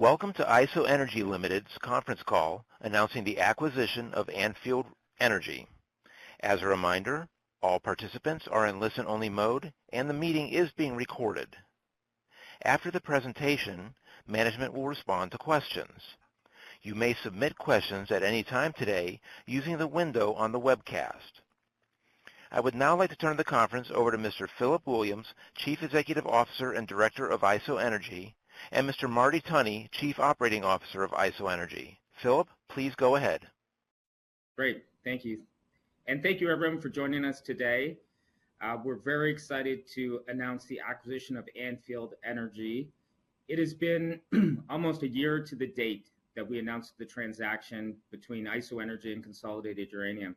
Welcome to IsoEnergy Limited's conference call announcing the acquisition of Anfield Energy. As a reminder, all participants are in listen-only mode and the meeting is being recorded. After the presentation, management will respond to questions. You may submit questions at any time today using the window on the webcast. I would now like to turn the conference over to Mr. Philip Williams, Chief Executive Officer and Director of IsoEnergy, and Mr. Marty Tunney, Chief Operating Officer of IsoEnergy. Philip, please go ahead. Great, thank you. And thank you everyone for joining us today. We're very excited to announce the acquisition of Anfield Energy. It has been almost a year to the date that we announced the transaction between IsoEnergy and Consolidated Uranium.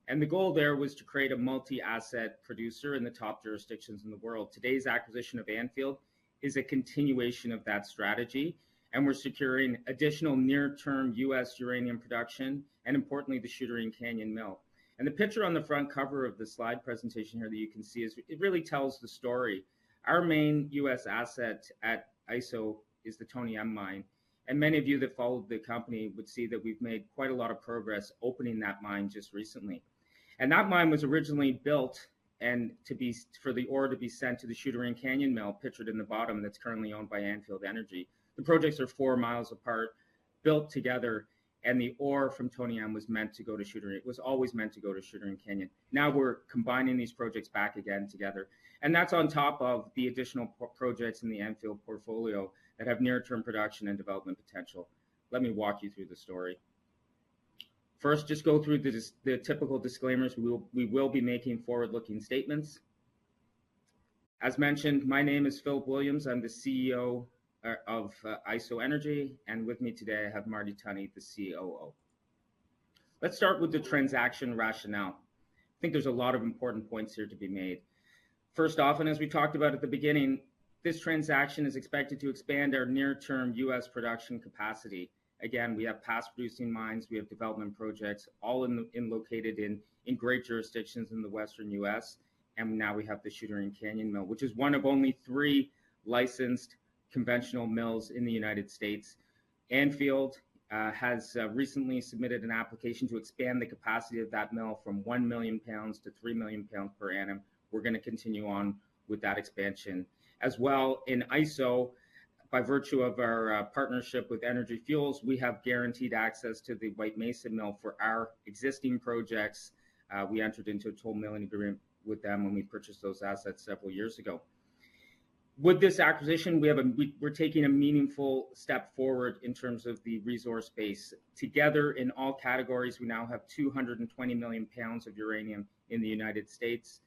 And the goal there was to create a multi-asset producer in the top jurisdictions in the world. Today's acquisition of Anfield is a continuation of that strategy, and we're securing additional near-term U.S. uranium production, and importantly, the Shootaring Canyon Mill. And the picture on the front cover of the slide presentation here that you can see it really tells the story. Our main U.S. asset at ISO is the Tony M mine, and many of you that followed the company would see that we've made quite a lot of progress opening that mine just recently. And that mine was originally built and for the ore to be sent to the Shootaring Canyon Mill, pictured in the bottom, that's currently owned by Anfield Energy. The projects are 4 miles apart, built together, and the ore from Tony M was meant to go to Shootaring. It was always meant to go to Shootaring Canyon. Now we're combining these projects back again together, and that's on top of the additional projects in the Anfield portfolio that have near-term production and development potential. Let me walk you through the story. First, just go through the typical disclaimers. We will be making forward-looking statements. As mentioned, my name is Philip Williams. I'm the CEO of IsoEnergy, and with me today I have Marty Tunney, the COO. Let's start with the transaction rationale. I think there's a lot of important points here to be made. First off, and as we talked about at the beginning, this transaction is expected to expand our near-term U.S. production capacity. Again, we have past producing mines, we have development projects, all located in great jurisdictions in the Western U.S. And now we have the Shootaring Canyon Mill, which is one of only 3 licensed conventional mills in the United States. Anfield has recently submitted an application to expand the capacity of that mill from 1 million pounds to 3 million pounds per annum. We're going to continue on with that expansion. As well, in ISO, by virtue of our partnership with Energy Fuels, we have guaranteed access to the White Mesa Mill for our existing projects. We entered into a toll milling agreement with them when we purchased those assets several years ago. With this acquisition, we're taking a meaningful step forward in terms of the resource base. Together, in all categories, we now have 220 million pounds of uranium in the United States.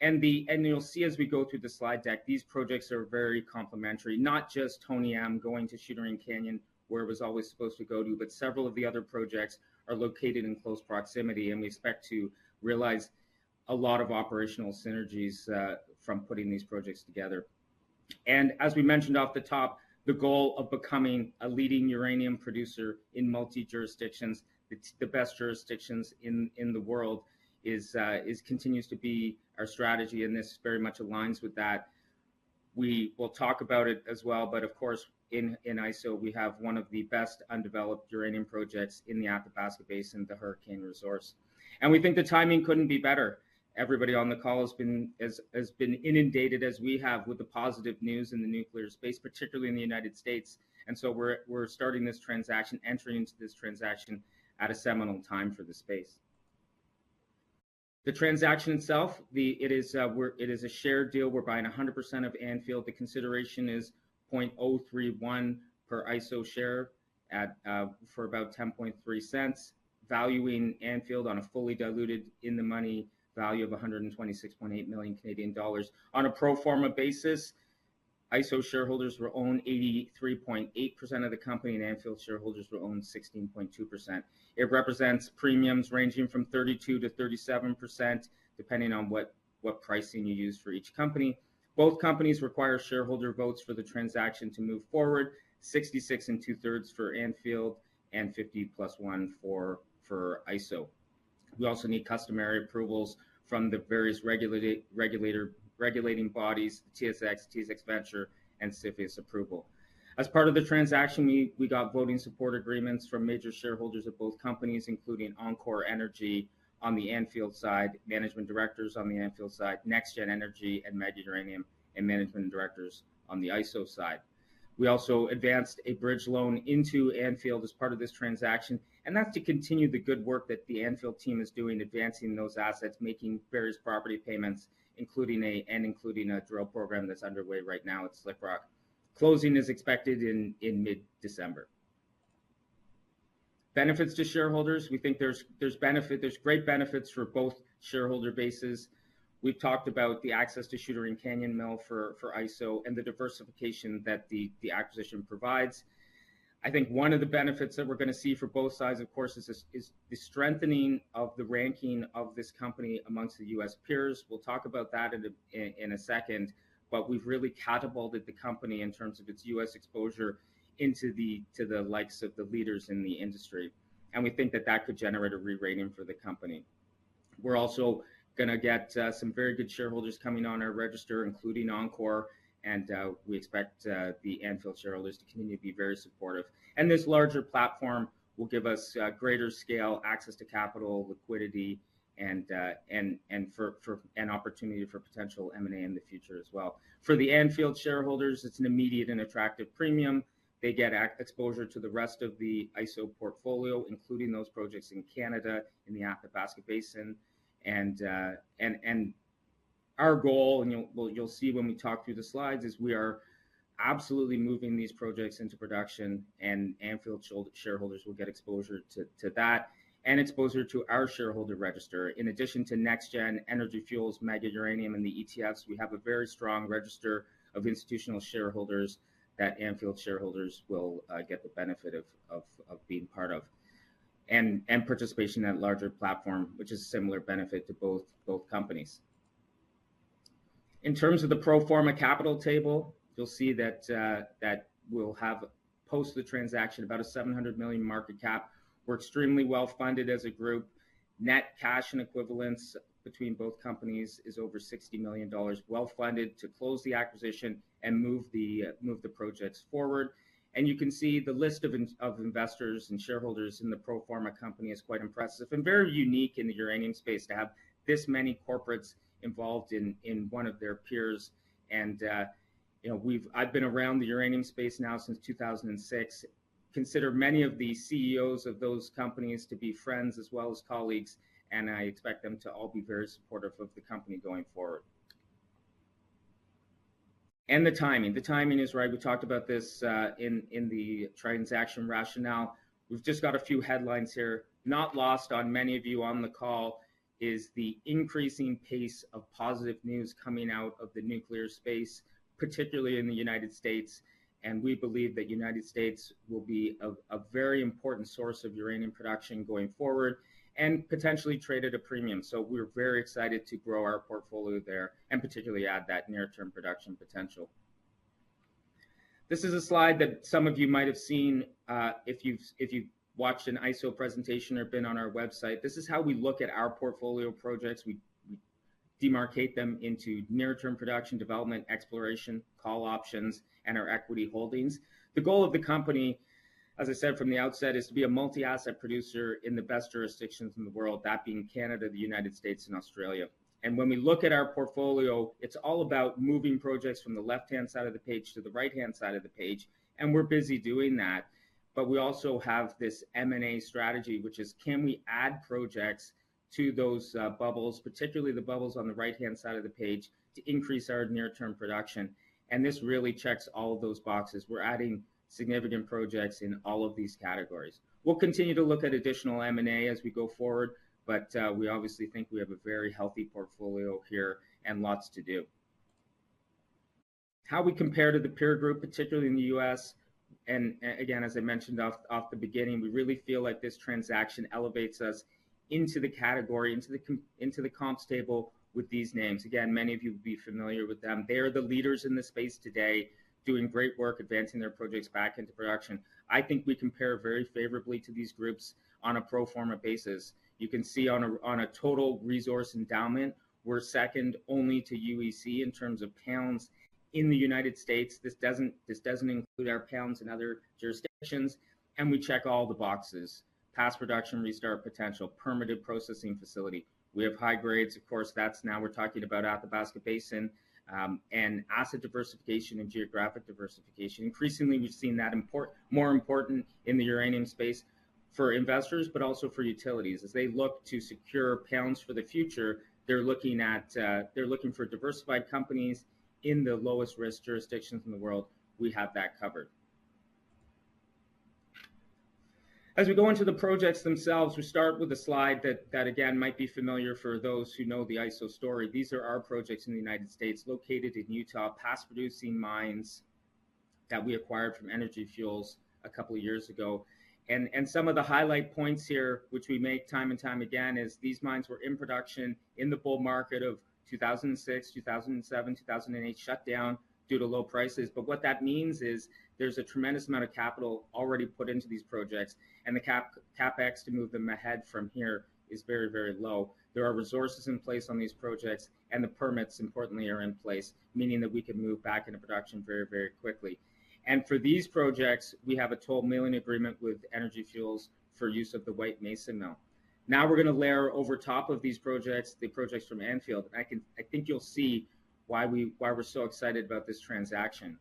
And you'll see as we go through the slide deck, these projects are very complementary, not just Tony M going to Shootaring Canyon, where it was always supposed to go to, but several of the other projects are located in close proximity, and we expect to realize a lot of operational synergies from putting these projects together. And as we mentioned off the top, the goal of becoming a leading uranium producer in multi-jurisdictions, the best jurisdictions in the world, continues to be our strategy, and this very much aligns with that. We will talk about it as well, but of course, in ISO, we have one of the best undeveloped uranium projects in the Athabasca Basin, the Hurricane Resource. And we think the timing couldn't be better. Everybody on the call has been inundated, as we have, with the positive news in the nuclear space, particularly in the United States. And so we're starting this transaction, entering into this transaction at a seminal time for the space. The transaction itself, it is a shared deal. We're buying 100% of Anfield. The consideration is 0.031 per ISO share for about 10.3 cents, valuing Anfield on a fully diluted in the money value of 126.8 million Canadian dollars. On a pro forma basis, ISO shareholders will own 83.8% of the company, and Anfield shareholders will own 16.2%. It represents premiums ranging from 32 to 37%, depending on what pricing you use for each company. Both companies require shareholder votes for the transaction to move forward, 66 2/3 for Anfield and 50+1 for ISO. We also need customary approvals from the various regulating bodies, the TSX, TSX Venture, and CFIUS approval. As part of the transaction, we got voting support agreements from major shareholders of both companies, including Encore Energy on the Anfield side, management directors on the Anfield side, NextGen Energy and Mega Uranium, and management directors on the ISO side. We also advanced a bridge loan into Anfield as part of this transaction, and that's to continue the good work that the Anfield team is doing, advancing those assets, making various property payments, including a drill program that's underway right now at Slick Rock. Closing is expected in mid-December. Benefits to shareholders. We think there's great benefits for both shareholder bases. We've talked about the access to Shooter and Canyon Mill for ISO and the diversification that the acquisition provides. I think one of the benefits that we're going to see for both sides, of course, is the strengthening of the ranking of this company amongst the U.S. peers. We'll talk about that in a second, but we've really catapulted the company in terms of its U.S. exposure to the likes of the leaders in the industry, and we think that could generate a re-rating for the company. We're also going to get some very good shareholders coming on our register, including Encore, and we expect the Anfield shareholders to continue to be very supportive. And this larger platform will give us greater scale, access to capital, liquidity, and an opportunity for potential M&A in the future as well. For the Anfield shareholders, it's an immediate and attractive premium. They get exposure to the rest of the ISO portfolio, including those projects in Canada in the Athabasca Basin. And our goal, and you'll see when we talk through the slides, is we are absolutely moving these projects into production, and Anfield shareholders will get exposure to that and exposure to our shareholder register. In addition to NextGen, Energy Fuels, Mega Uranium, and the ETFs, we have a very strong register of institutional shareholders that Anfield shareholders will get the benefit of being part of. And participation in that larger platform, which is a similar benefit to both companies. In terms of the pro forma capital table, you'll see that we'll have, post the transaction, about a $700 million market cap. We're extremely well funded as a group. Net cash and equivalents between both companies is over $60 million, well funded to close the acquisition and move the projects forward. And you can see the list of investors and shareholders in the pro forma company is quite impressive and very unique in the uranium space to have this many corporates involved in one of their peers. And I've been around the uranium space now since 2006. Consider many of the CEOs of those companies to be friends as well as colleagues, and I expect them to all be very supportive of the company going forward. And the timing is right. We talked about this in the transaction rationale. We've just got a few headlines here. Not lost on many of you on the call is the increasing pace of positive news coming out of the nuclear space, particularly in the United States. And we believe that United States will be a very important source of uranium production going forward and potentially trade at a premium. So we're very excited to grow our portfolio there and particularly add that near-term production potential. This is a slide that some of you might have seen if you've watched an ISO presentation or been on our website. This is how we look at our portfolio projects. We demarcate them into near-term production, development, exploration, call options, and our equity holdings. The goal of the company, as I said from the outset, is to be a multi-asset producer in the best jurisdictions in the world, that being Canada, the United States, and Australia. And when we look at our portfolio, it's all about moving projects from the left-hand side of the page to the right-hand side of the page, and we're busy doing that. But we also have this M&A strategy, which is, can we add projects to those bubbles, particularly the bubbles on the right-hand side of the page, to increase our near-term production? And this really checks all of those boxes. We're adding significant projects in all of these categories. We'll continue to look at additional M&A as we go forward, but we obviously think we have a very healthy portfolio here and lots to do. How we compare to the peer group, particularly in the U.S., and again, as I mentioned off the beginning, we really feel like this transaction elevates us into the category, into the comps table with these names. Again, many of you will be familiar with them. They are the leaders in the space today, doing great work advancing their projects back into production. I think we compare very favorably to these groups on a pro forma basis. You can see on a total resource endowment, we're second only to UEC in terms of pounds in the United States. This doesn't include our pounds in other jurisdictions, and we check all the boxes: past production, restart potential, permitted processing facility. We have high grades, of course. That's now we're talking about Athabasca Basin, and asset diversification and geographic diversification. Increasingly, we've seen that more important in the uranium space for investors, but also for utilities as they look to secure pounds for the future. They're looking for diversified companies in the lowest risk jurisdictions in the world. We have that covered. As we go into the projects themselves, we start with a slide that again might be familiar for those who know the ISO story. These are our projects in the United States, located in Utah, past producing mines that we acquired from Energy Fuels a couple of years ago. And some of the highlight points here, which we make time and time again, is these mines were in production in the bull market of 2006, 2007, 2008, shut down due to low prices. But what that means is there's a tremendous amount of capital already put into these projects, and the capex to move them ahead from here is very, very low. There are resources in place on these projects, and the permits, importantly, are in place, meaning that we can move back into production very, very quickly. And for these projects, we have a toll milling agreement with Energy Fuels for use of the White Mesa mill. Now we're going to layer over top of these projects the projects from Anfield. I think you'll see why we're so excited about this transaction.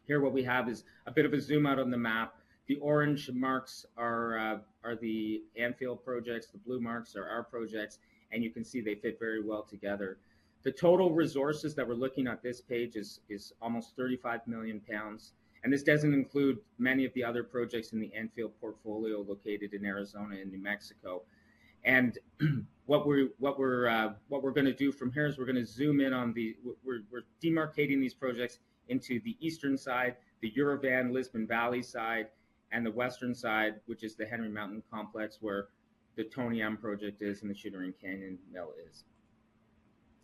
Here, what we have is a bit of a zoom out on the map. The orange marks are the Anfield projects. The blue marks are our projects, and you can see they fit very well together. The total resources that we're looking at this page is almost 35 million pounds, and this doesn't include many of the other projects in the Anfield portfolio located in Arizona and New Mexico. And what we're going to do from here is we're going to zoom in on we're demarcating these projects into the eastern side, the Uravan Lisbon Valley side, and the western side, which is the Henry Mountain Complex, where the Tony M project is and the Shooter Canyon Mill is.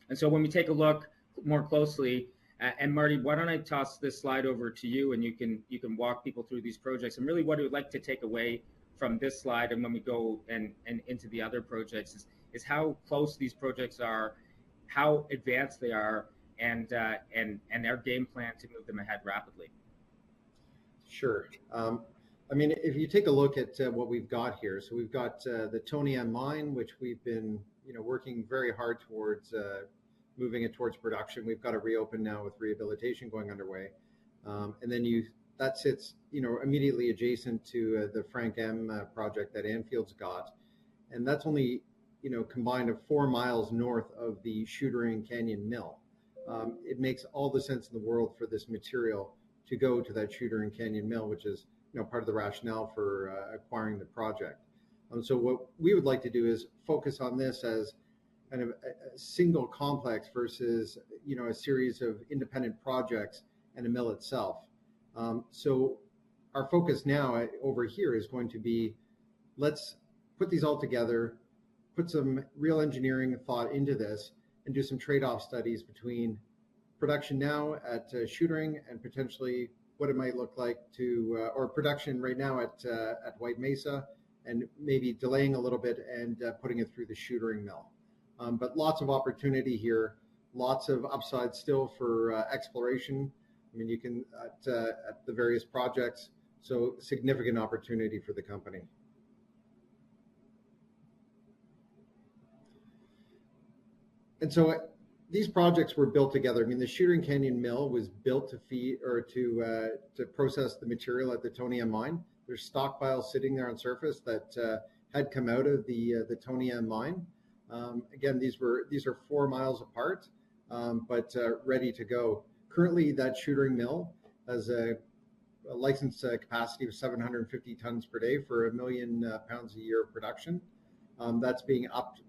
And so when we take a look more closely, and Marty, why don't I toss this slide over to you, and you can walk people through these projects. And really what I would like to take away from this slide, and when we go and into the other projects, is how close these projects are, how advanced they are, and our game plan to move them ahead rapidly. Sure. I mean, if you take a look at what we've got here, so we've got the Tony M mine, which we've been working very hard towards moving it towards production. We've got it reopened now with rehabilitation going underway, and then that sits immediately adjacent to the Frank M project that Anfield's got, and that's only combined of 4 miles north of the Shooter Canyon Mill. It makes all the sense in the world for this material to go to that Shooter Canyon Mill, which is part of the rationale for acquiring the project. So what we would like to do is focus on this as kind of a single complex versus a series of independent projects and a mill itself. So our focus now over here is going to be, let's put these all together, put some real engineering thought into this, and do some trade-off studies between production now at Shooter and potentially what it might look like or production right now at White Mesa, and maybe delaying a little bit and putting it through the Shooter mill. But lots of opportunity here, lots of upside still for exploration. I mean, you can at the various projects, so significant opportunity for the company. And so these projects were built together. I mean, the Shooter Canyon Mill was built to feed or to process the material at the Tony M mine. There's stockpiles sitting there on surface that had come out of the Tony M mine. Again, these are 4 miles apart, but ready to go. Currently, that Shooter mill has a licensed capacity of 750 tons per day for 1 million pounds a year of production. That's being upped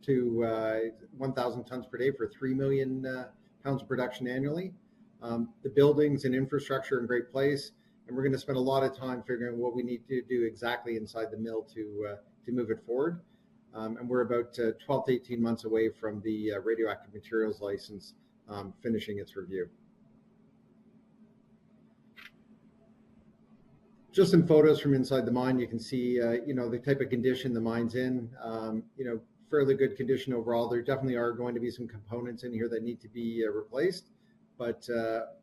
to 1,000 tons per day for 3 million pounds of production annually. The buildings and infrastructure are in great place, and we're going to spend a lot of time figuring out what we need to do exactly inside the mill to move it forward. And we're about 12 to 18 months away from the radioactive materials license finishing its review. Just some photos from inside the mine. You can see, the type of condition the mine's in. Fairly good condition overall. There definitely are going to be some components in here that need to be replaced, but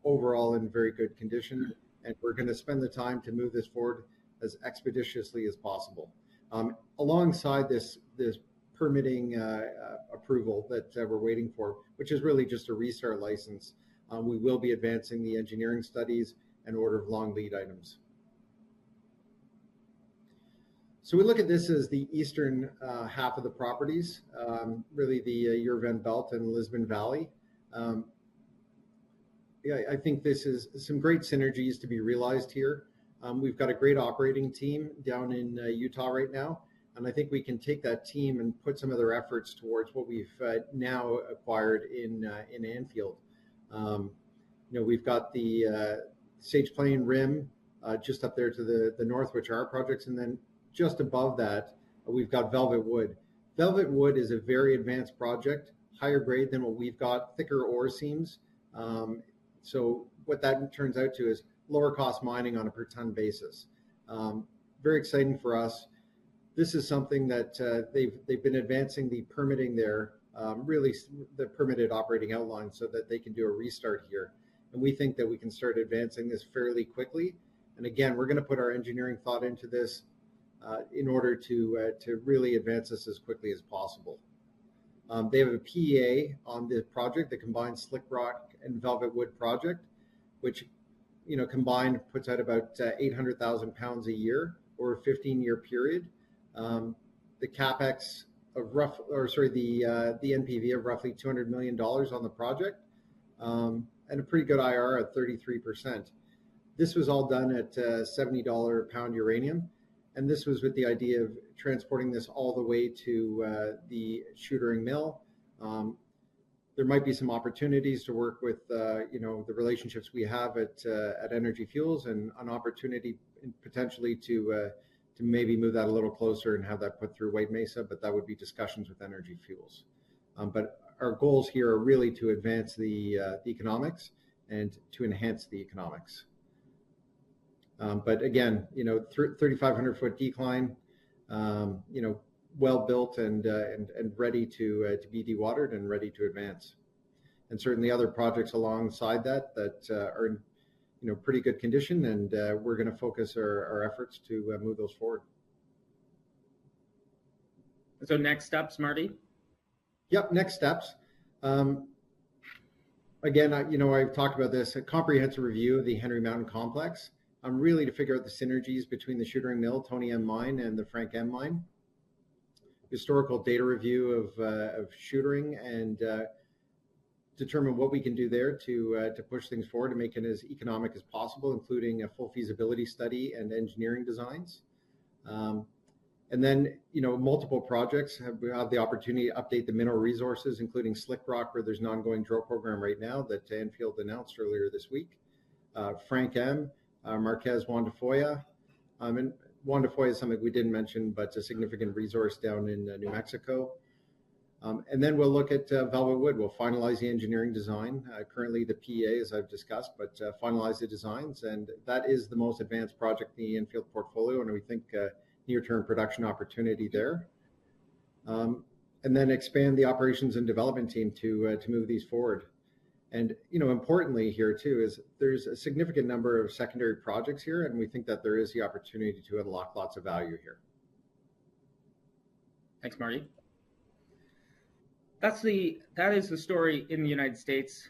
overall in very good condition. And we're going to spend the time to move this forward as expeditiously as possible. Alongside this permitting approval that we're waiting for, which is really just a restart license, we will be advancing the engineering studies and order of long lead items. So we look at this as the eastern half of the properties, really the Yervin Belt and Lisbon Valley. Yeah, I think this is some great synergies to be realized here. We've got a great operating team down in Utah right now, and I think we can take that team and put some of their efforts towards what we've now acquired in Anfield. We've got the Sage Plain Rim just up there to the north, which are our projects, and then just above that, we've got Velvet Wood. Velvet Wood is a very advanced project, higher grade than what we've got, thicker ore seams. So what that turns out to is lower cost mining on a per ton basis. Very exciting for us. This is something that they've been advancing the permitting there, really the permitted operating outline, so that they can do a restart here. And we think that we can start advancing this fairly quickly. And again, we're going to put our engineering thought into this in order to really advance this as quickly as possible. They have a PEA on the project, the combined Slick Rock and Velvet Wood project, which combined puts out about 800,000 pounds a year over a 15-year period. The capex of the NPV of roughly $200 million on the project, and a pretty good IRR at 33%. This was all done at $70 a pound uranium, and this was with the idea of transporting this all the way to the Shootering Mill. There might be some opportunities to work with the relationships we have at Energy Fuels, and an opportunity potentially to maybe move that a little closer and have that put through White Mesa, but that would be discussions with Energy Fuels. But our goals here are really to advance the economics and to enhance the economics. But again, 3,500 foot decline, well built and ready to be dewatered and ready to advance. And certainly other projects alongside that are in pretty good condition, and we're going to focus our efforts to move those forward. So next steps, Marty? Yep, next steps. Again, I've talked about this, a comprehensive review of the Henry Mountain Complex, really to figure out the synergies between the Shootering Mill, Tony M mine, and the Frank M mine. Historical data review of Shootering, and determine what we can do there to push things forward and make it as economic as possible, including a full feasibility study and engineering designs. And then, multiple projects have the opportunity to update the mineral resources, including Slick Rock, where there's an ongoing drill program right now that Anfield announced earlier this week. Frank M, Marquez Juan de Foya. And Juan de Foya is something we didn't mention, but a significant resource down in New Mexico. And then we'll look at Velvet Wood. We'll finalize the engineering design. Currently the PEA, as I've discussed, but finalize the designs. And that is the most advanced project in the Anfield portfolio, and we think near-term production opportunity there. And then expand the operations and development team to move these forward. And importantly here too is there's a significant number of secondary projects here, and we think that there is the opportunity to unlock lots of value here. Thanks, Marty. That is the story in the United States.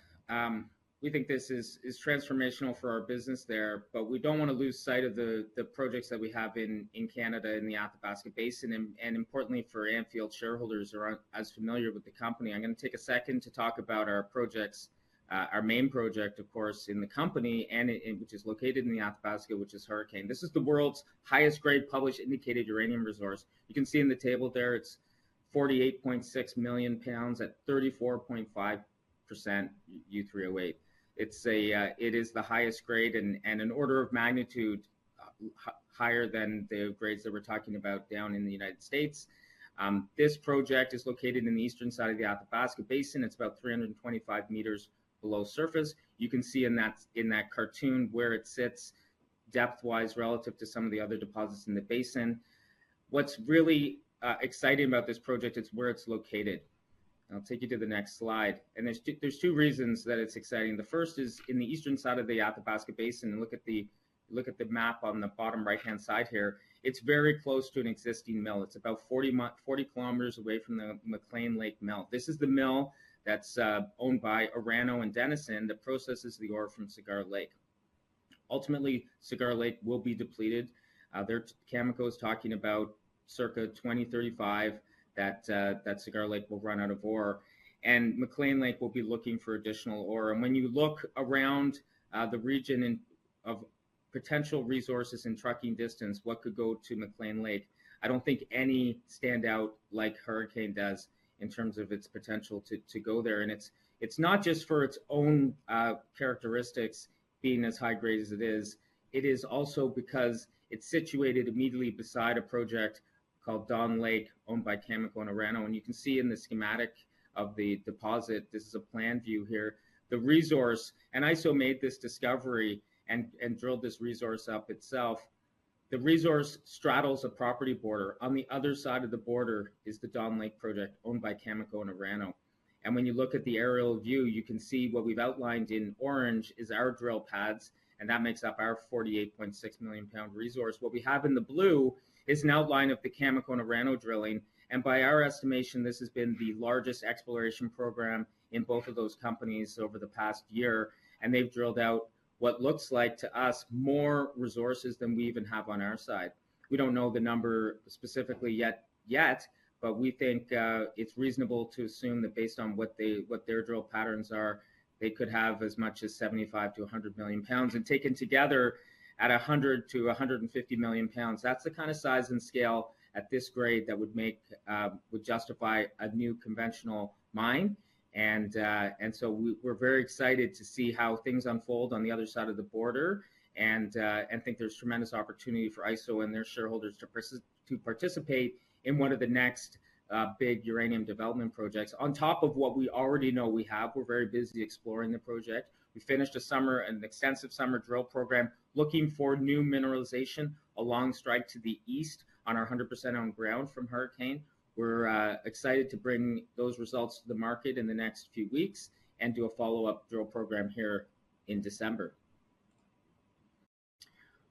We think this is transformational for our business there, but we don't want to lose sight of the projects that we have in Canada in the Athabasca Basin, and importantly for Anfield shareholders who aren't as familiar with the company. I'm going to take a second to talk about our projects. Our main project, of course, in the company, and which is located in the Athabasca, which is Hurricane. This is the world's highest grade published indicated uranium resource. You can see in the table there, it's 48.6 million pounds at 34.5% U3O8. It is the highest grade and an order of magnitude higher than the grades that we're talking about down in the United States. This project is located in the eastern side of the Athabasca Basin. It's about 325 meters below surface. You can see in that cartoon where it sits depth-wise relative to some of the other deposits in the basin. What's really exciting about this project is where it's located. I'll take you to the next slide. And there's two reasons that it's exciting. The first is in the eastern side of the Athabasca Basin, and look at the map on the bottom right-hand side here. It's very close to an existing mill. It's about 40 kilometers away from the McLean Lake Mill. This is the mill that's owned by Orano and Denison that processes the ore from Cigar Lake. Ultimately, Cigar Lake will be depleted. Cameco is talking about circa 2035 that Cigar Lake will run out of ore, and McLean Lake will be looking for additional ore. And when you look around the region of potential resources in trucking distance, what could go to McLean Lake, I don't think any stand out like Hurricane does in terms of its potential to go there. And it's not just for its own characteristics being as high grade as it is also because it's situated immediately beside a project called Dawn Lake, owned by Cameco and Orano. And you can see in the schematic of the deposit, this is a plan view here, the resource, and ISO made this discovery and drilled this resource up itself. The resource straddles a property border. On the other side of the border is the Dawn Lake project, owned by Cameco and Orano. And when you look at the aerial view, you can see what we've outlined in orange is our drill pads, and that makes up our 48.6 million pound resource. What we have in the blue is an outline of the Cameco and Orano drilling. And by our estimation, this has been the largest exploration program in both of those companies over the past year. And they've drilled out what looks like to us more resources than we even have on our side. We don't know the number specifically yet, but we think it's reasonable to assume that based on what their drill patterns are, they could have as much as 75 to 100 million pounds. And taken together, at 100 to 150 million pounds, that's the kind of size and scale at this grade that would justify a new conventional mine. And so we're very excited to see how things unfold on the other side of the border, and think there's tremendous opportunity for ISO and their shareholders to participate in one of the next big uranium development projects. On top of what we already know we have, we're very busy exploring the project. We finished an extensive summer drill program looking for new mineralization along strike to the east on our 100% owned ground from Hurricane. We're excited to bring those results to the market in the next few weeks and do a follow-up drill program here in December.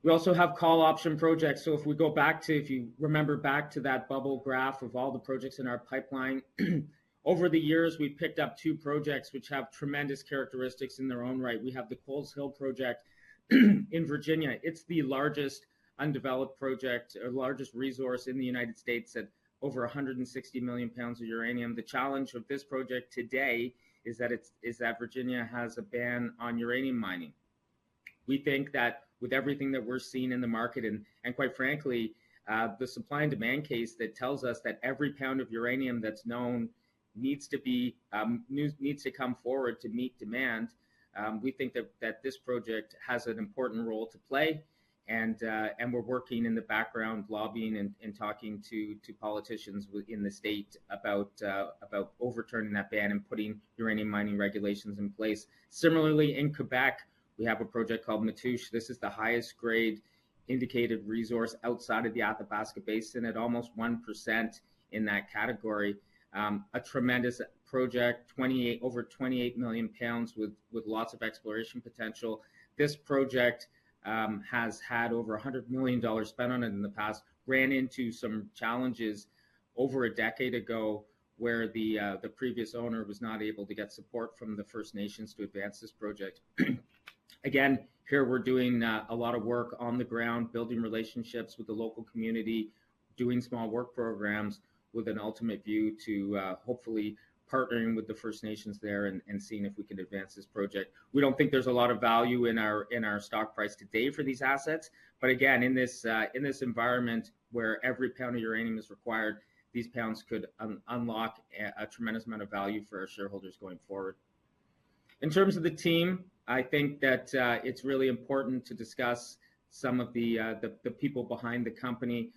We also have call option projects. So if you remember back to that bubble graph of all the projects in our pipeline, over the years, we've picked up two projects which have tremendous characteristics in their own right. We have the Coles Hill project in Virginia. It's the largest undeveloped project, or largest resource in the United States at over 160 million pounds of uranium. The challenge of this project today is that Virginia has a ban on uranium mining. We think that with everything that we're seeing in the market, and quite frankly, the supply and demand case that tells us that every pound of uranium that's known needs to come forward to meet demand, we think that this project has an important role to play. And we're working in the background, lobbying and talking to politicians in the state about overturning that ban and putting uranium mining regulations in place. Similarly, in Quebec, we have a project called Matouche. This is the highest grade indicated resource outside of the Athabasca Basin at almost 1% in that category. A tremendous project, over 28 million pounds with lots of exploration potential. This project has had over $100 million spent on it in the past, ran into some challenges over a decade ago where the previous owner was not able to get support from the First Nations to advance this project. Again, here we're doing a lot of work on the ground, building relationships with the local community, doing small work programs with an ultimate view to hopefully partnering with the First Nations there and seeing if we can advance this project. We don't think there's a lot of value in our stock price today for these assets, but again, in this environment where every pound of uranium is required, these pounds could unlock a tremendous amount of value for our shareholders going forward. In terms of the team, I think that it's really important to discuss some of the people behind the company.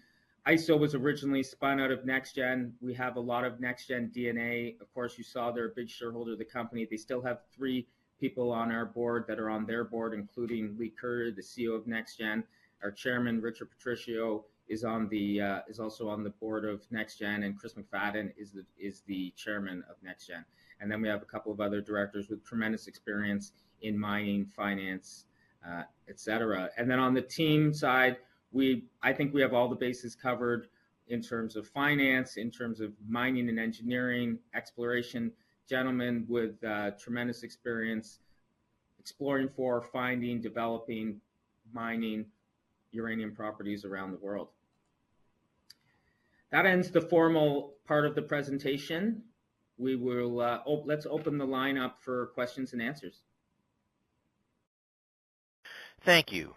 ISO was originally spun out of NextGen. We have a lot of NextGen DNA. Of course, you saw they're a big shareholder of the company. They still have 3 people on our board that are on their board, including Lee Currier, the CEO of NextGen. Our chairman, Richard Patricio, is also on the board of NextGen, and Chris McFadden is the chairman of NextGen. And then we have a couple of other directors with tremendous experience in mining, finance, et cetera. And then on the team side, I think we have all the bases covered in terms of finance, in terms of mining and engineering, exploration, gentlemen with tremendous experience exploring for, finding, developing, mining uranium properties around the world. That ends the formal part of the presentation. We will, let's open the line up for questions and answers. Thank you.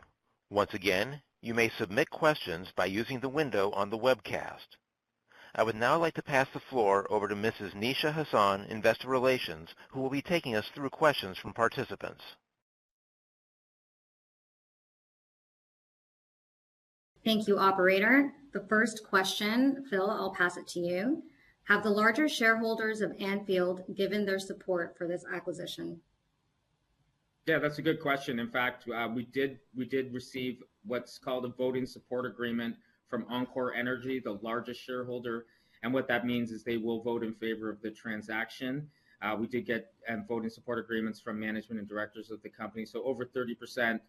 Once again, you may submit questions by using the window on the webcast. I would now like to pass the floor over to Mrs. Nisha Hassan, Investor Relations, who will be taking us through questions from participants. Thank you, operator. The first question, Phil, I'll pass it to you. Have the larger shareholders of Anfield given their support for this acquisition? Yeah, that's a good question. In fact, we did receive what's called a voting support agreement from IsoEnergy, the largest shareholder, and what that means is they will vote in favor of the transaction. We did get voting support agreements from management and directors of the company, so over 20%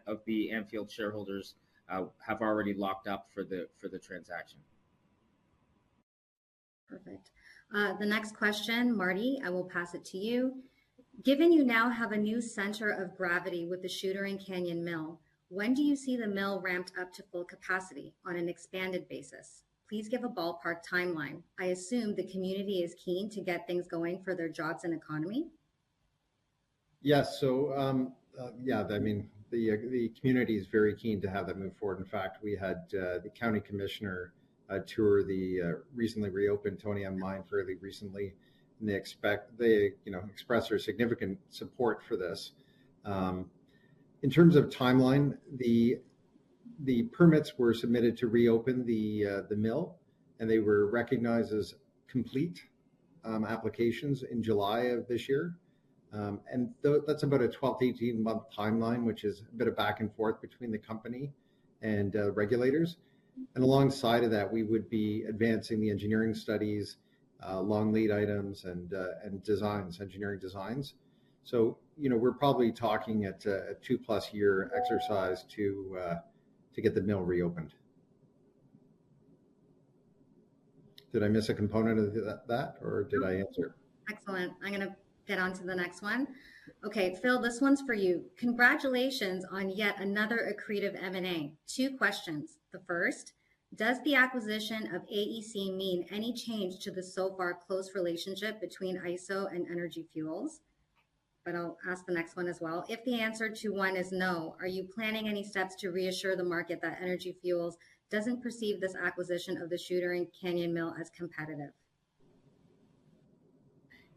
of the Anfield shareholders have already locked up for the transaction. Perfect. The next question, Marty, I will pass it to you. Given you now have a new center of gravity with the Shooter Canyon Mill, when do you see the mill ramped up to full capacity on an expanded basis? Please give a ballpark timeline. I assume the community is keen to get things going for their jobs and economy. Yes. So, yeah, I mean, the community is very keen to have that move forward. In fact, we had the county commissioner tour the recently reopened Tony M mine fairly recently, and they express their significant support for this. In terms of timeline, the permits were submitted to reopen the mill, and they were recognized as complete applications in July of this year. And that's about a 12 to 18 month timeline, which is a bit of back and forth between the company and regulators. And alongside of that, we would be advancing the engineering studies, long lead items, and designs, engineering designs. So, we're probably talking at a 2+ year exercise to get the mill reopened. Did I miss a component of that, or did I answer? Excellent. I'm going to get on to the next one. Okay, Phil, this one's for you. Congratulations on yet another accretive M&A. 2 questions. The first, does the acquisition of AEC mean any change to the so far close relationship between ISO and Energy Fuels? But I'll ask the next one as well. If the answer to one is no, are you planning any steps to reassure the market that Energy Fuels doesn't perceive this acquisition of the Shooter Canyon Mill as competitive?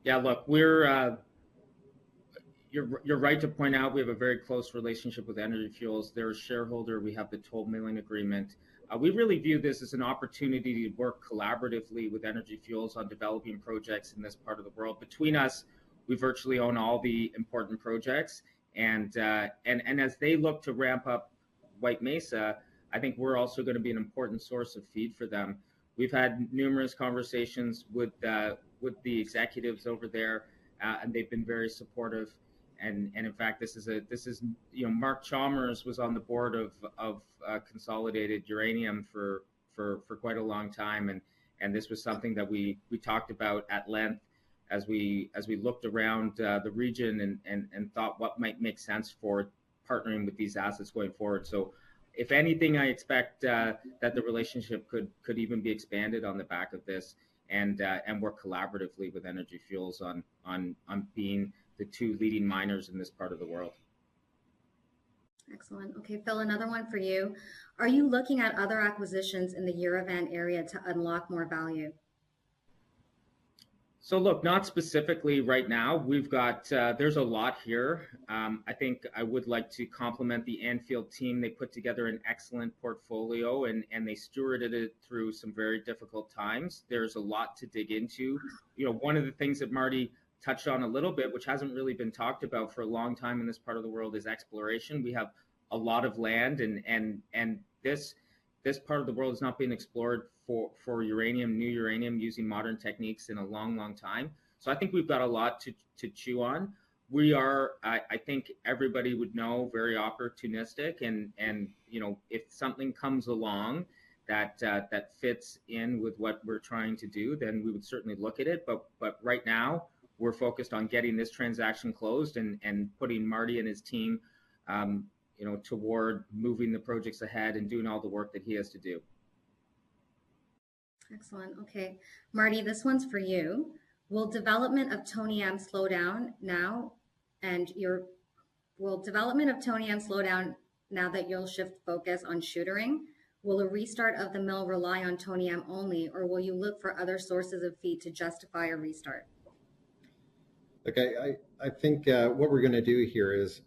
Yeah, look, you're right to point out we have a very close relationship with Energy Fuels. They're a shareholder. We have the toll milling agreement. We really view this as an opportunity to work collaboratively with Energy Fuels on developing projects in this part of the world. Between us, we virtually own all the important projects, and as they look to ramp up White Mesa, I think we're also going to be an important source of feed for them. We've had numerous conversations with the executives over there, and they've been very supportive. And in fact, this is Mark Chalmers was on the board of Consolidated Uranium for quite a long time, and this was something that we talked about at length as we looked around the region and thought what might make sense for partnering with these assets going forward. So, if anything, I expect that the relationship could even be expanded on the back of this, and work collaboratively with Energy Fuels on being the 2 leading miners in this part of the world. Excellent. Okay, Phil, another one for you. Are you looking at other acquisitions in the Yerevan area to unlock more value? So look, not specifically right now. We've got, there's a lot here. I think I would like to compliment the Anfield team. They put together an excellent portfolio and they stewarded it through some very difficult times. There's a lot to dig into. One of the things that Marty touched on a little bit, which hasn't really been talked about for a long time in this part of the world, is exploration. We have a lot of land and this this part of the world has not been explored for uranium, new uranium, using modern techniques in a long, long time. So I think we've got a lot to chew on. We are, I think everybody would know, very opportunistic, and if something comes along that fits in with what we're trying to do, then we would certainly look at it. But right now, we're focused on getting this transaction closed and putting Marty and his team, toward moving the projects ahead and doing all the work that he has to do. Excellent. Okay, Marty, this one's for you. Will development of Tony M slow down now, will development of Tony M slow down now that you'll shift focus on shootering? Will a restart of the mill rely on Tony M only, or will you look for other sources of feed to justify a restart? Okay, I think what we're going to do here is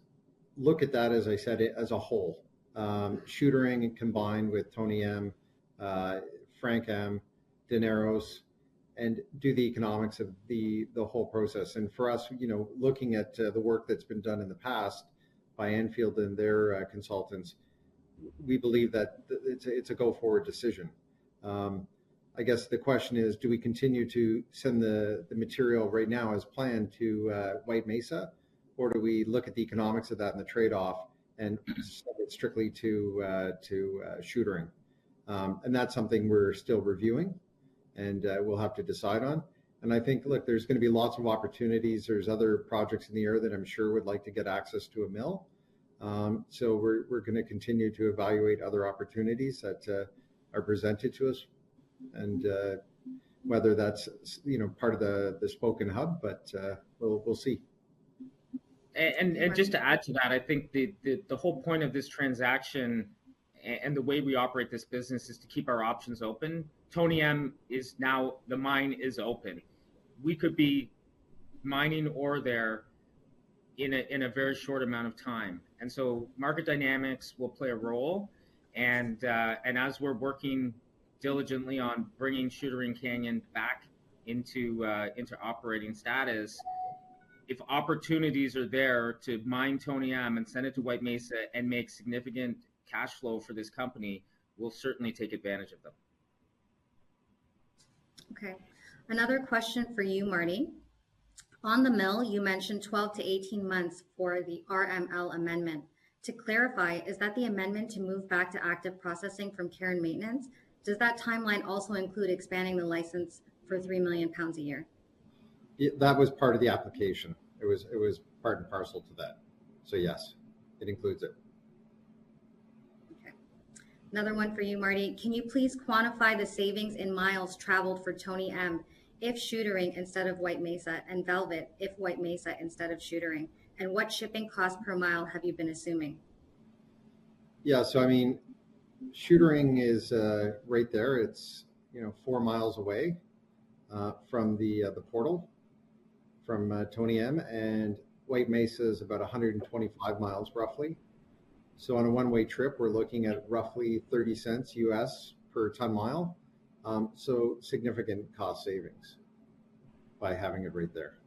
look at that, as I said, as a whole. Shootering combined with Tony M, Frank M, Dineros, and do the economics of the whole process. And for us, looking at the work that's been done in the past by Anfield and their consultants, we believe that it's a go-forward decision. I guess the question is, do we continue to send the material right now as planned to White Mesa, or do we look at the economics of that and the trade-off and send it strictly to shootering? And that's something we're still reviewing, and we'll have to decide on. And I think, look, there's going to be lots of opportunities. There's other projects in the air that I'm sure would like to get access to a mill. So we're going to continue to evaluate other opportunities that are presented to us, and whether that's part of the spoken hub, but we'll see. And just to add to that, I think the whole point of this transaction and the way we operate this business is to keep our options open. Tony M is now, the mine is open. We could be mining ore there in a very short amount of time, and so market dynamics will play a role. And as we're working diligently on bringing Shootaring Canyon back into operating status, if opportunities are there to mine Tony M and send it to White Mesa and make significant cash flow for this company, we'll certainly take advantage of them. Okay. Another question for you, Marty. On the mill, you mentioned 12 to 18 months for the RML amendment. To clarify, is that the amendment to move back to active processing from care and maintenance? Does that timeline also include expanding the license for 3 million pounds a year? That was part of the application. It was part and parcel to that. So yes, it includes it. Okay. Another one for you, Marty. Can you please quantify the savings in miles traveled for Tony M if Shootaring instead of White Mesa, and Velvet if White Mesa instead of Shootaring? And what shipping cost per mile have you been assuming? Yeah, so I mean, Shootaring is right there. It's 4 miles away from the portal from Tony M, and White Mesa is about 125 miles roughly. So on a one-way trip, we're looking at roughly 30 cents US per ton mile. So significant cost savings by having it right there.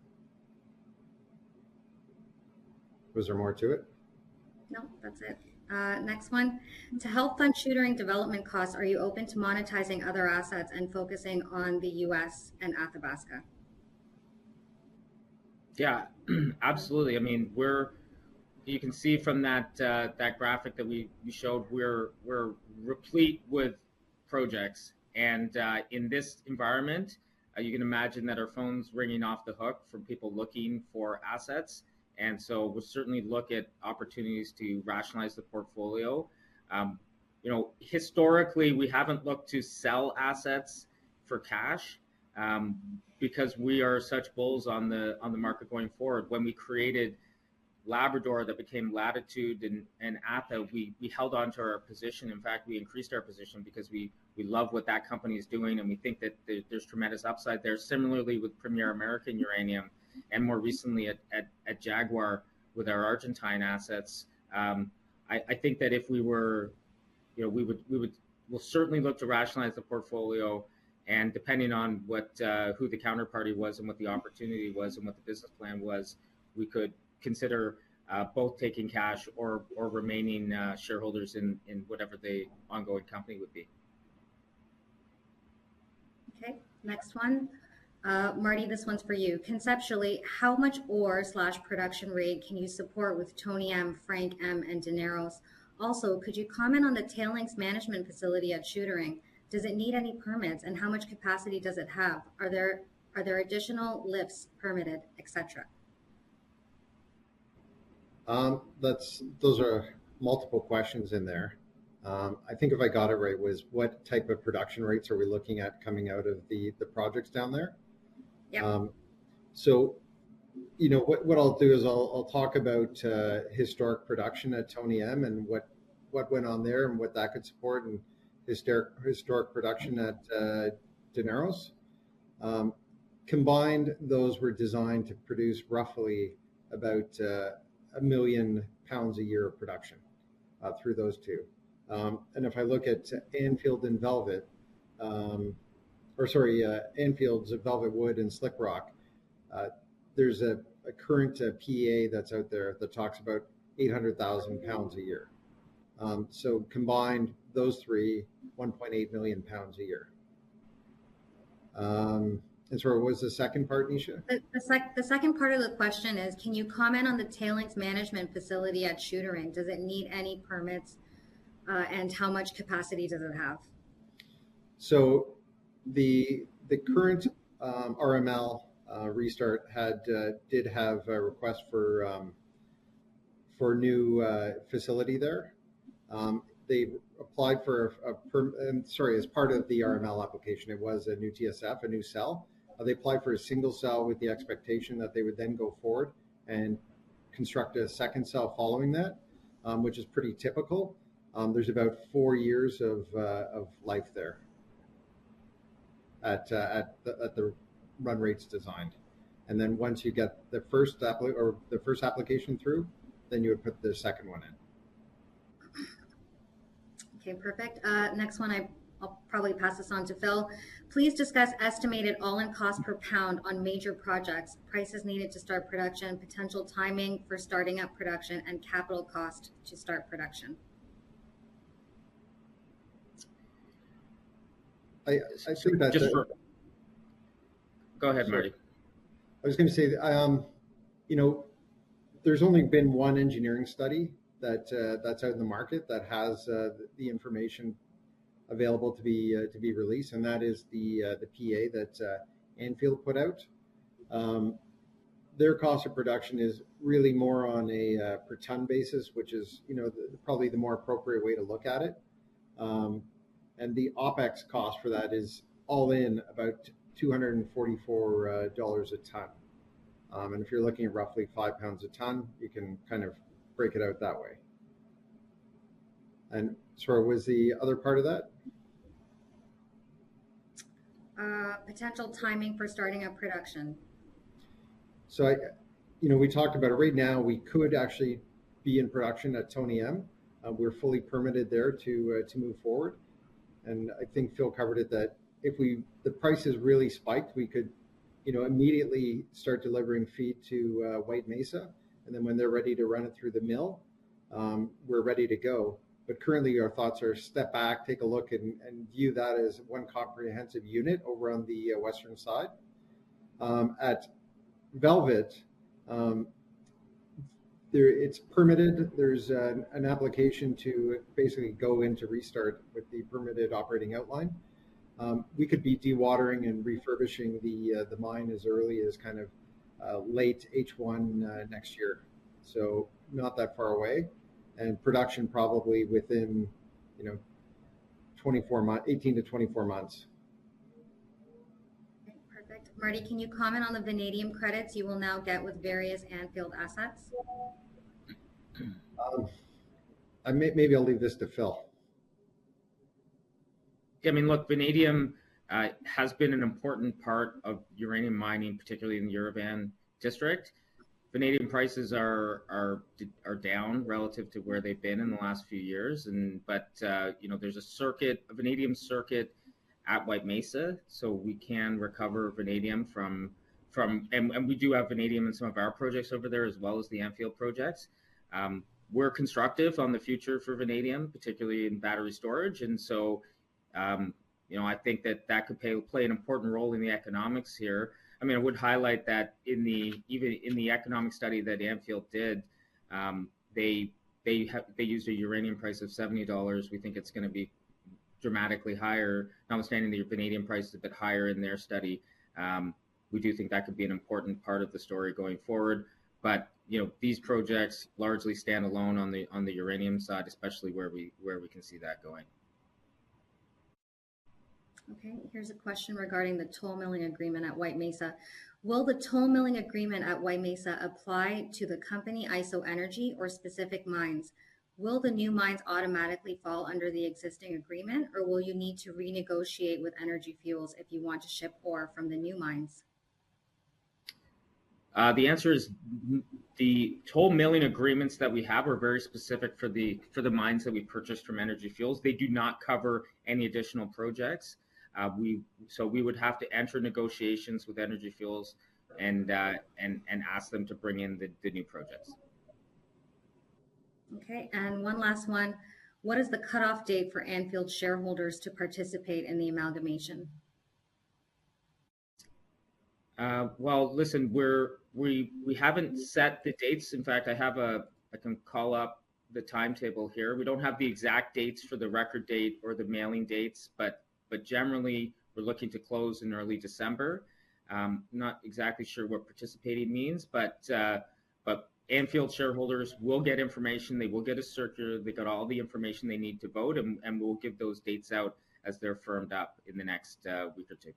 Was there more to it? No, that's it. Next one. To help fund Shootaring development costs, are you open to monetizing other assets and focusing on the US and Athabasca? Yeah, absolutely. I mean, you can see from that graphic that we showed, we're replete with projects, and in this environment, you can imagine that our phone's ringing off the hook from people looking for assets. And so we'll certainly look at opportunities to rationalize the portfolio. Historically, we haven't looked to sell assets for cash because we are such bulls on the market going forward. When we created Labrador, that became Latitude and Atha, we held on to our position. In fact, we increased our position because we love what that company is doing, and we think that there's tremendous upside there. Similarly with Premier American Uranium, and more recently at Jaguar with our Argentine assets. I think that if we were, we'll certainly look to rationalize the portfolio, and depending on who the counterparty was and what the opportunity was and what the business plan was, we could consider both taking cash or remaining shareholders in whatever the ongoing company would be. Okay, next one. Marty, this one's for you. Conceptually, how much ore/production rate can you support with Tony M, Frank M, and Dineros? Also, could you comment on the tailings management facility at Shootering? Does it need any permits, and how much capacity does it have? Are there additional lifts permitted, etc.? Those are multiple questions in there. I think if I got it right, was what type of production rates are we looking at coming out of the projects down there? Yeah. So, you know, what I'll do is I'll talk about historic production at Tony M and what went on there and what that could support, and historic production at Dineros. Combined, those were designed to produce roughly about 1 million pounds a year of production through those two. And if I look at Anfield and Velvet, Anfield's Velvet Wood and Slick Rock, there's a current PEA that's out there that talks about 800,000 pounds a year. So combined, those three, 1.8 million pounds a year. And so what was the second part, Nisha? The second part of the question is, can you comment on the tailings management facility at Shootering? Does it need any permits, and how much capacity does it have? So the current RML restart did have a request for new facility there. They applied for as part of the RML application, it was a new TSF, a new cell. They applied for a single cell with the expectation that they would then go forward and construct a second cell following that, which is pretty typical. There's about 4 years of life there at the run rates designed. And then once you get the first application through, then you would put the second one in. Okay, perfect. Next one, I'll probably pass this on to Phil. Please discuss estimated all-in cost per pound on major projects, prices needed to start production, potential timing for starting up production, and capital cost to start production. I think that go ahead, Marty. I was going to say, you know, there's only been one engineering study that's out in the market that has the information available to be released, and that is the PA that Anfield put out. Their cost of production is really more on a per ton basis, which is, you know, probably the more appropriate way to look at it. And the OPEX cost for that is all in about $244 a ton. And if you're looking at roughly £5 a ton, you can kind of break it out that way. And sorry, was the other part of that? Potential timing for starting up production. So, we talked about it. Right now, we could actually be in production at Tony M. We're fully permitted there to move forward. And I think Phil covered it, that if the prices really spiked, we could, immediately start delivering feed to White Mesa. And then when they're ready to run it through the mill, we're ready to go. But currently our thoughts are step back, take a look and view that as one comprehensive unit over on the western side. At Velvet, it's permitted. There's an application to basically go into restart with the permitted operating outline. We could be dewatering and refurbishing the mine as early as kind of late H1 next year. So not that far away. And production probably within, 18 to 24 months. Okay, perfect. Marty, can you comment on the vanadium credits you will now get with various Anfield assets? Maybe I'll leave this to Phil. I mean, look, vanadium has been an important part of uranium mining, particularly in the Uravan district. Vanadium prices are down relative to where they've been in the last few years, but there's a vanadium circuit at White Mesa, so we can recover vanadium from and we do have vanadium in some of our projects over there as well as the Anfield projects. we're constructive on the future for vanadium, particularly in battery storage. And so, I think that could play an important role in the economics here. I mean, I would highlight that even in the economic study that Anfield did, they used a uranium price of $70. We think it's going to be dramatically higher, notwithstanding the vanadium price is a bit higher in their study. We do think that could be an important part of the story going forward. But these projects largely stand alone on the uranium side, especially where we can see that going. Okay, here's a question regarding the toll milling agreement at White Mesa. Will the toll milling agreement at White Mesa apply to the company IsoEnergy or specific mines? Will the new mines automatically fall under the existing agreement, or will you need to renegotiate with Energy Fuels if you want to ship ore from the new mines? The answer is the toll milling agreements that we have are very specific for the mines that we purchased from Energy Fuels. They do not cover any additional projects. So we would have to enter negotiations with Energy Fuels and ask them to bring in the new projects. Okay, and one last one. What is the cutoff date for Anfield shareholders to participate in the amalgamation? Well, listen, we haven't set the dates. In fact, I can call up the timetable here. We don't have the exact dates for the record date or the mailing dates, but generally we're looking to close in early December. Not exactly sure what participating means, but Anfield shareholders will get information. They will get a circular. They got all the information they need to vote, and we'll give those dates out as they're firmed up in the next week or two.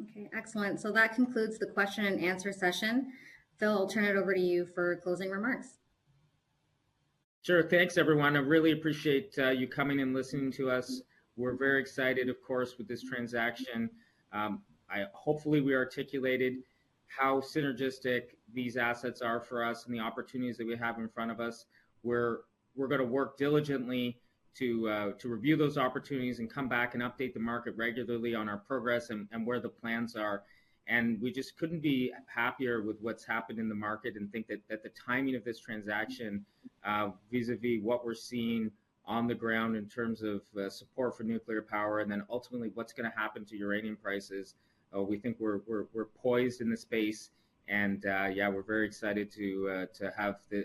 Okay, excellent. So that concludes the question and answer session. Phil, I'll turn it over to you for closing remarks. Sure. Thanks, everyone. I really appreciate you coming and listening to us. We're very excited, of course, with this transaction. Hopefully we articulated how synergistic these assets are for us and the opportunities that we have in front of us. We're going to work diligently to review those opportunities and come back and update the market regularly on our progress and where the plans are. And we just couldn't be happier with what's happened in the market and think that the timing of this transaction vis-a-vis what we're seeing on the ground in terms of support for nuclear power and then ultimately what's going to happen to uranium prices, we think we're poised in the space. And we're very excited to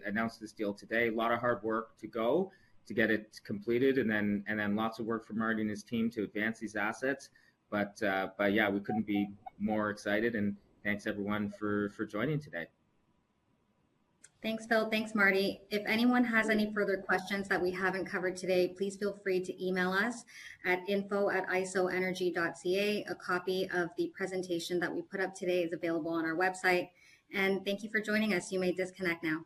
announce this deal today. A lot of hard work to go to get it completed, and then lots of work for Marty and his team to advance these assets. But we couldn't be more excited. And thanks everyone for joining today. Thanks, Phil. Thanks, Marty. If anyone has any further questions that we haven't covered today, please feel free to email us at info@isoenergy.ca. A copy of the presentation that we put up today is available on our website. And thank you for joining us. You may disconnect now.